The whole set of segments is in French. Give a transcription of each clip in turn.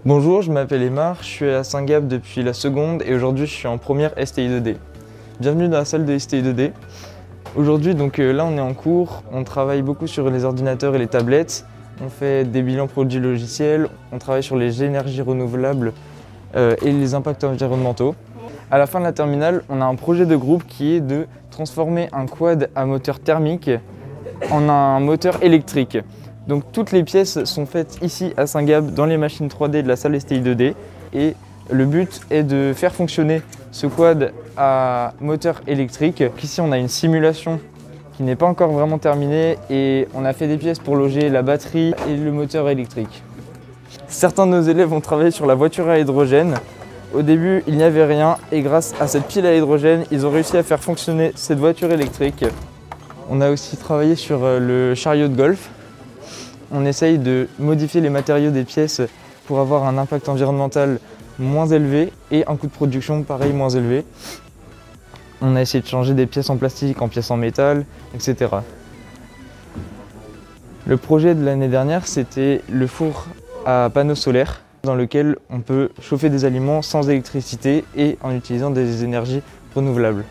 Bonjour, je m'appelle Emar, je suis à Saint-Gab depuis la seconde et aujourd'hui je suis en première STI2D. Bienvenue dans la salle de STI2D. Aujourd'hui là on est en cours, on travaille beaucoup sur les ordinateurs et les tablettes, on fait des bilans produits logiciels, on travaille sur les énergies renouvelables et les impacts environnementaux. À la fin de la terminale, on a un projet de groupe qui est de transformer un quad à moteur thermique en un moteur électrique. Donc toutes les pièces sont faites ici à Saint-Gab dans les machines 3D de la salle STI2D et le but est de faire fonctionner ce quad à moteur électrique. Ici on a une simulation qui n'est pas encore vraiment terminée et on a fait des pièces pour loger la batterie et le moteur électrique. Certains de nos élèves ont travaillé sur la voiture à hydrogène. Au début il n'y avait rien et grâce à cette pile à hydrogène ils ont réussi à faire fonctionner cette voiture électrique. On a aussi travaillé sur le chariot de golf. On essaye de modifier les matériaux des pièces pour avoir un impact environnemental moins élevé et un coût de production pareil moins élevé. On a essayé de changer des pièces en plastique en pièces en métal, etc. Le projet de l'année dernière, c'était le four à panneaux solaires dans lequel on peut chauffer des aliments sans électricité et en utilisant des énergies renouvelables.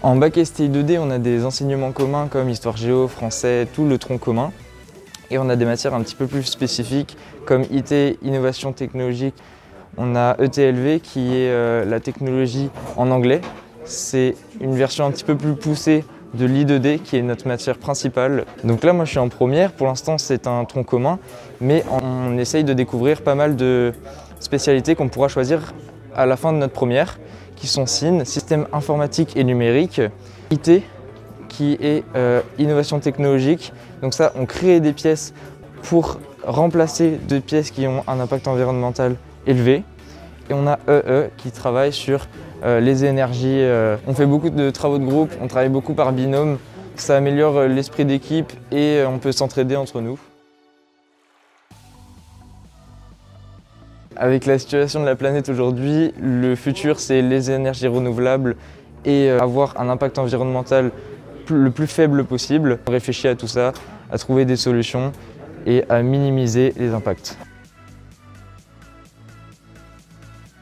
En bac STI2D, on a des enseignements communs comme histoire géo, français, tout le tronc commun. Et on a des matières un petit peu plus spécifiques comme IT, innovation technologique. On a ETLV qui est la technologie en anglais. C'est une version un petit peu plus poussée de l'I2D qui est notre matière principale. Donc là, moi je suis en première. Pour l'instant, c'est un tronc commun, mais on essaye de découvrir pas mal de spécialités qu'on pourra choisir à la fin de notre première, qui sont SIN, système informatique et numérique, IT, qui est innovation technologique. Donc ça, on crée des pièces pour remplacer des pièces qui ont un impact environnemental élevé. Et on a EE qui travaille sur les énergies. On fait beaucoup de travaux de groupe, on travaille beaucoup par binôme. Ça améliore l'esprit d'équipe et on peut s'entraider entre nous. Avec la situation de la planète aujourd'hui, le futur c'est les énergies renouvelables et avoir un impact environnemental le plus faible possible. On réfléchit à tout ça, à trouver des solutions et à minimiser les impacts.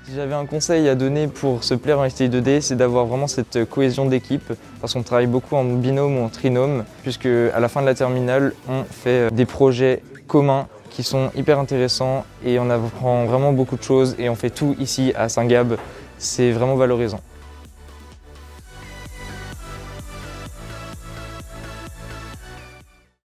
Si j'avais un conseil à donner pour se plaire en STI2D, c'est d'avoir vraiment cette cohésion d'équipe parce qu'on travaille beaucoup en binôme ou en trinôme puisque à la fin de la terminale, on fait des projets communs qui sont hyper intéressants et on apprend vraiment beaucoup de choses et on fait tout ici à Saint-Gab. C'est vraiment valorisant.